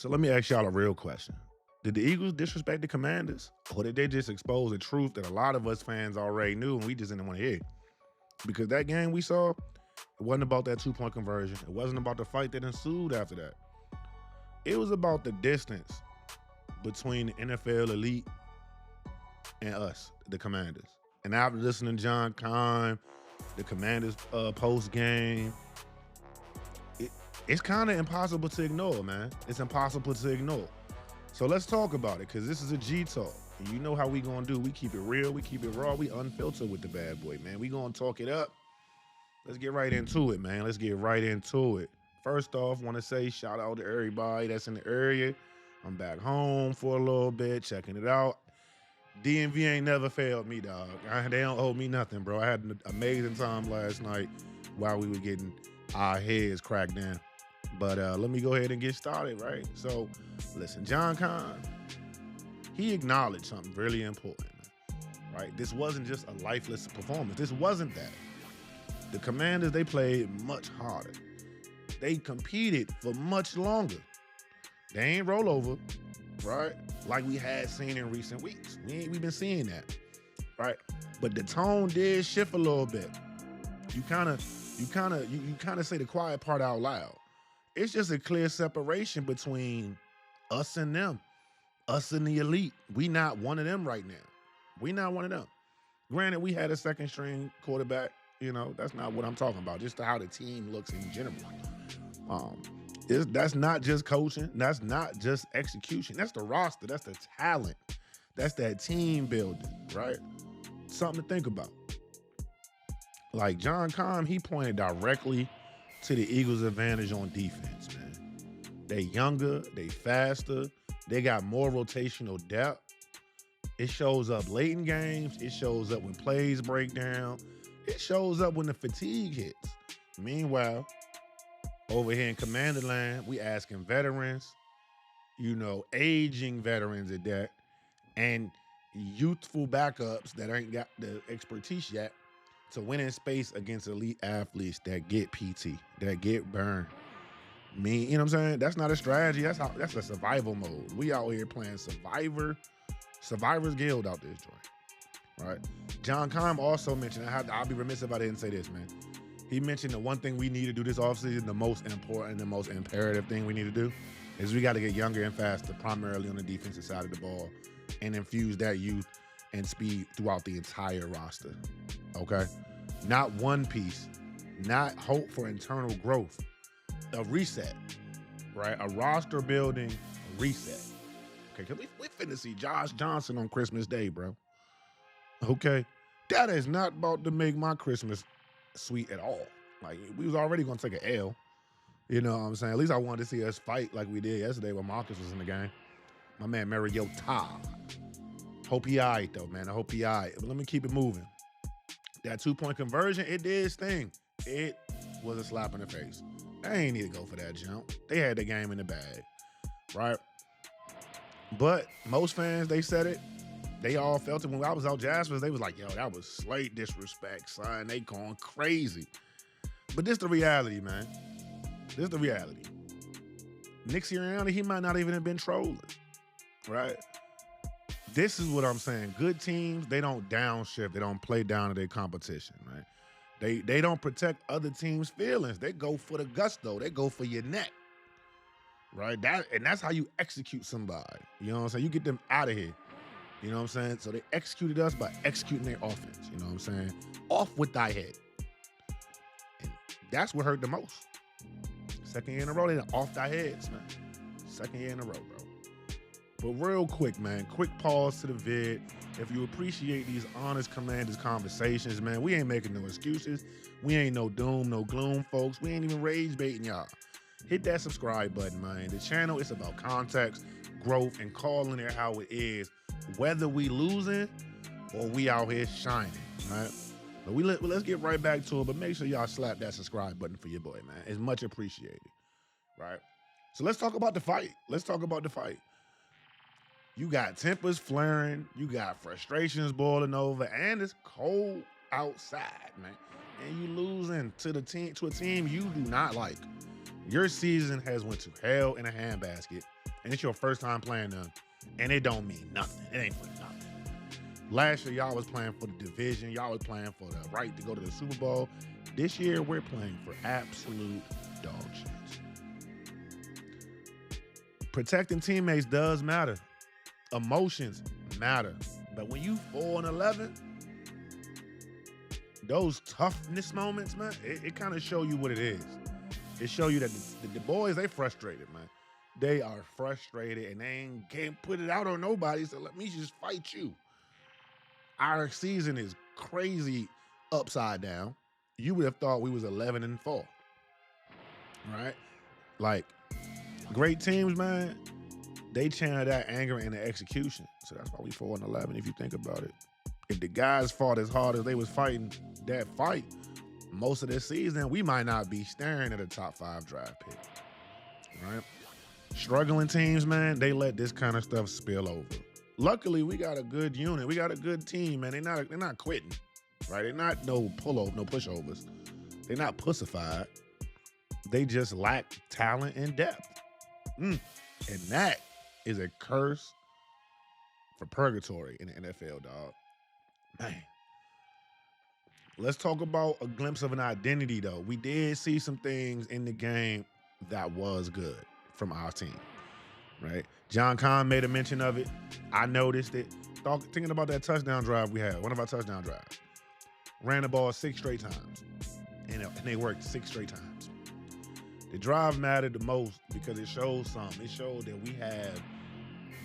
So let me ask y'all a real question. Did the Eagles disrespect the Commanders? Or did they just expose the truth that a lot of us fans already knew and we just didn't want to hear? Because that game we saw, it wasn't about that 2-point conversion. It wasn't about the fight that ensued after that. It was about the distance between the NFL elite and us, the Commanders. And after listening to John Keim, the Commanders post game, it's kind of impossible to ignore, man. It's impossible to ignore. So let's talk about it, because this is a G talk. And you know how we gonna do. We keep it real, we keep it raw, we unfiltered with the bad boy, man. We gonna talk it up. Let's get right into it, man. Let's get right into it. First off, want to say shout out to everybody that's in the area. I'm back home for a little bit, checking it out. DMV ain't never failed me, dog. They don't owe me nothing, bro. I had an amazing time last night while we were getting our heads cracked down. But let me go ahead and get started, right? So, listen, John Keim, he acknowledged something really important, right? This wasn't just a lifeless performance. This wasn't that. The Commanders, they played much harder. They competed for much longer. They ain't roll over, right? Like we had seen in recent weeks. We've been seeing that, right? But the tone did shift a little bit. You kind of say the quiet part out loud. It's just a clear separation between us and them, us and the elite. We not one of them right now. We not one of them. Granted, we had a second string quarterback. You know, that's not what I'm talking about. Just how the team looks in general. That's not just coaching. That's not just execution. That's the roster. That's the talent. That's that team building, right? Something to think about. Like John Keim, he pointed directly to the Eagles' advantage on defense, man. They younger, they faster, they got more rotational depth. It shows up late in games. It shows up when plays break down. It shows up when the fatigue hits. Meanwhile, over here in Commander Land, we asking veterans, aging veterans at that, and youthful backups that ain't got the expertise yet to win in space against elite athletes that get PT, that get burned. You know what I'm saying? That's not a strategy. That's a survival mode. We out here playing Survivor's Guild out this joint, right? John Keim also mentioned, I'll be remiss if I didn't say this, man. He mentioned the one thing we need to do this offseason, the most important, the most imperative thing we need to do, is we got to get younger and faster, primarily on the defensive side of the ball, and infuse that youth and speed throughout the entire roster, okay? Not one piece, not hope for internal growth, a reset, right? A roster building reset, okay? Because we finna see Josh Johnson on Christmas Day, bro, okay? That is not about to make my Christmas sweet at all. Like, we was already gonna take an L. You know what I'm saying? At least I wanted to see us fight like we did yesterday when Marcus was in the game. My man Mariota. Hope he all right, though, man. I hope he all right. But let me keep it moving. That 2-point conversion, it did its thing. It was a slap in the face. They ain't need to go for that jump. They had the game in the bag, right? But most fans, they said it. They all felt it. When I was out Jaspers, they was like, yo, that was slight disrespect, son. They going crazy. But this the reality, man. This the reality. Nick Sirianni, he might not even have been trolling, right? This is what I'm saying. Good teams, they don't downshift. They don't play down to their competition, right? They don't protect other teams' feelings. They go for the gusto. They go for your neck, right? That's how you execute somebody. You know what I'm saying? You get them out of here. You know what I'm saying? So they executed us by executing their offense. You know what I'm saying? Off with thy head. And that's what hurt the most. Second year in a row, they done off thy heads, man. Second year in a row, bro. But real quick, man, quick pause to the vid. If you appreciate these honest Commanders conversations, man, we ain't making no excuses. We ain't no doom, no gloom, folks. We ain't even rage baiting y'all. Hit that subscribe button, man. The channel is about context, growth, and calling it how it is, whether we losing or we out here shining, right? But let's get right back to it, but make sure y'all slap that subscribe button for your boy, man. It's much appreciated, right? So let's talk about the fight. You got tempers flaring, you got frustrations boiling over, and it's cold outside, man. And you losing to a team you do not like. Your season has went to hell in a handbasket and it's your first time playing them, and it don't mean nothing. It ain't for nothing. Last year, y'all was playing for the division. Y'all was playing for the right to go to the Super Bowl. This year, we're playing for absolute dog shit. Protecting teammates does matter. Emotions matter. But when you 4-11, those toughness moments, man, it kind of show you what it is. It show you that the boys, they frustrated, man. They are frustrated, and they can't put it out on nobody, so let me just fight you. Our season is crazy upside down. You would have thought we was 11-4, right? Like, great teams, man, they channel that anger into execution. So that's why we 4-11, if you think about it. If the guys fought as hard as they was fighting that fight, most of this season, we might not be staring at a top 5 draft pick, right? Struggling teams, man, they let this kind of stuff spill over. Luckily, we got a good unit. We got a good team, man. They're not quitting, right? They're not no pushovers. They're not pussified. They just lack talent and depth. And that is a curse for purgatory in the NFL, dog. Man. Let's talk about a glimpse of an identity, though. We did see some things in the game that was good from our team, right? John Keim made a mention of it. I noticed it. Thinking about that touchdown drive we had, one of our touchdown drives. Ran the ball 6 straight times, and they worked 6 straight times. The drive mattered the most because it showed something. It showed that we have,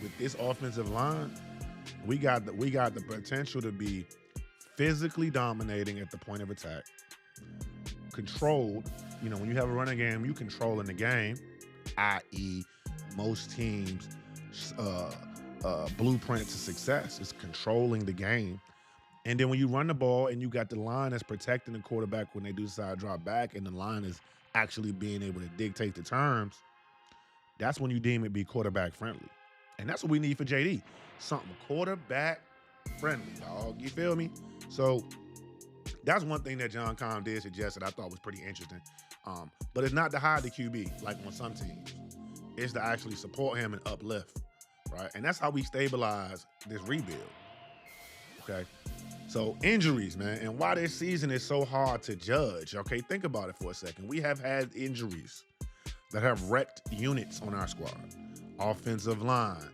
with this offensive line, we got the potential to be physically dominating at the point of attack, controlled. You know, when you have a running game, you controlling the game, i.e., most teams' blueprint to success is controlling the game. And then when you run the ball and you got the line that's protecting the quarterback when they do decide to drop back, and the line is actually being able to dictate the terms, that's when you deem it be quarterback friendly. And that's what we need for JD. Something quarterback friendly, dog. You feel me? So that's one thing that John Keim did suggest that I thought was pretty interesting. But it's not to hide the QB like on some teams. It's to actually support him and uplift, right? And that's how we stabilize this rebuild, okay? So injuries, man, and why this season is so hard to judge, okay? Think about it for a second. We have had injuries that have wrecked units on our squad. Offensive line,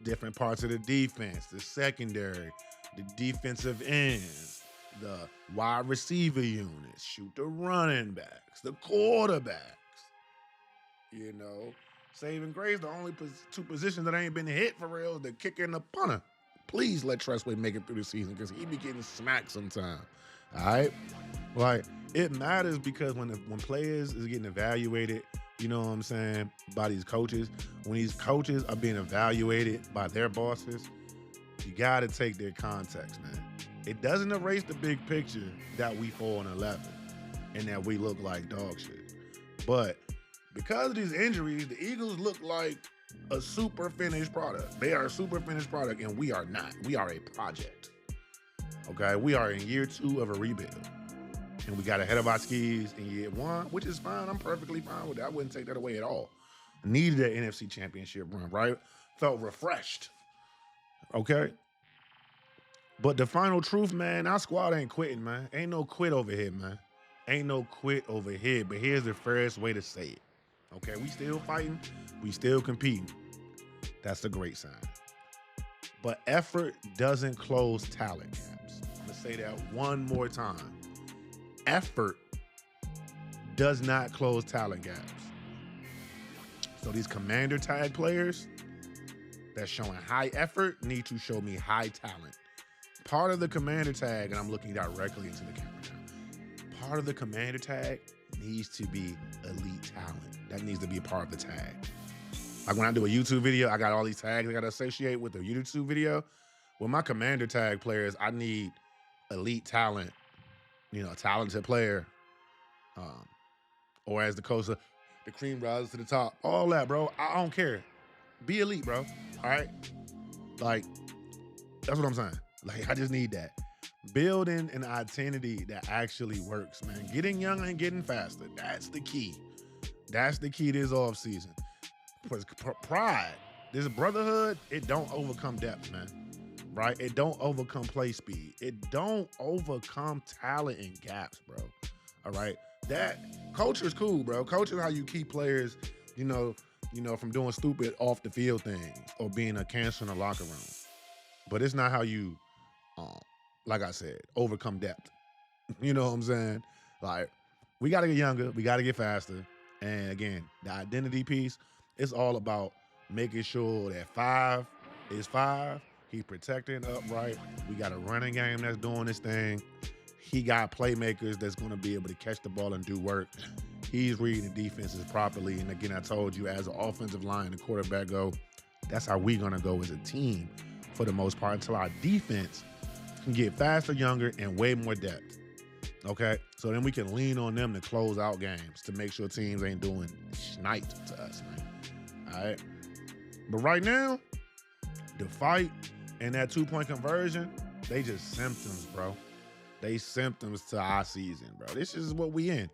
different parts of the defense, the secondary, the defensive ends, the wide receiver units, shoot the running backs, the quarterbacks. You know, saving grace, the only 2 positions that ain't been hit for real, the kicker and the punter. Please let Tressway make it through the season because he be getting smacked sometime. All right? Like, it matters because when players is getting evaluated, you know what I'm saying, by these coaches, when these coaches are being evaluated by their bosses, you got to take their context, man. It doesn't erase the big picture that we 4-11 and that we look like dog shit. But because of these injuries, the Eagles look like a super finished product. They are a super finished product, and we are not. We are a project. Okay? We are in year 2 of a rebuild. And we got ahead of our skis in year 1, which is fine. I'm perfectly fine with that. I wouldn't take that away at all. Needed that NFC Championship run, right? Felt refreshed. Okay? But the final truth, man, our squad ain't quitting, man. Ain't no quit over here, man. Ain't no quit over here. But here's the fairest way to say it. Okay? We still fighting. We still competing. That's a great sign. But effort doesn't close talent gaps. I'm going to say that one more time. Effort does not close talent gaps. So these commander tag players that's showing high effort need to show me high talent. Part of the commander tag, and I'm looking directly into the camera now, part of the commander tag needs to be elite talent. That needs to be a part of the tag. Like when I do a YouTube video, I got all these tags I got to associate with the YouTube video. With my commander tag players, I need elite talent, you know, a talented player, or as the coach said, the cream rises to the top. All that, bro. I don't care. Be elite, bro. All right? Like, that's what I'm saying. Like, I just need that. Building an identity that actually works, man. Getting younger and getting faster. That's the key. That's the key to this offseason. pride, this brotherhood, it don't overcome depth, man. Right? It don't overcome play speed. It don't overcome talent and gaps, bro. All right. That culture is cool, bro. Culture is how you keep players, from doing stupid off the field things or being a cancer in the locker room. But it's not how you, like I said, overcome depth. You know what I'm saying? Like, we got to get younger. We got to get faster. And again, the identity piece, it's all about making sure that 5 is 5. He's protecting upright. We got a running game that's doing this thing. He got playmakers that's going to be able to catch the ball and do work. He's reading the defenses properly. And again, I told you, as an offensive line and quarterback go, that's how we're going to go as a team for the most part until our defense can get faster, younger, and way more depth. Okay? So then we can lean on them to close out games to make sure teams ain't doing shnipe to us, man. All right? But right now, the fight and that 2-point conversion, they just symptoms, bro. They symptoms to our season, bro. This is what we in.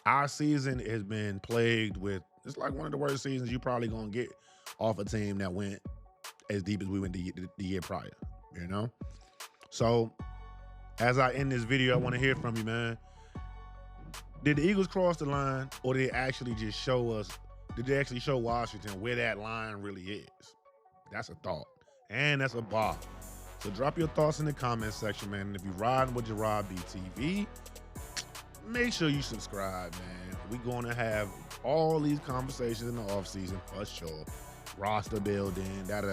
Our season has been plagued with, it's like one of the worst seasons you probably gonna get off a team that went as deep as we went the year prior, you know? So, as I end this video, I want to hear from you, man. Did the Eagles cross the line, or did they actually just show us, did they actually show Washington where that line really is? That's a thought. And that's a bar. So drop your thoughts in the comment section, man. And if you're riding with Gerard BTV, make sure you subscribe, man. We're going to have all these conversations in the offseason for sure. Roster building, man.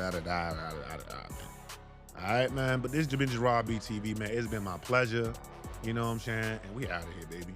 All right, man. But this has been Gerard BTV, man. It's been my pleasure. You know what I'm saying? And we out of here, baby.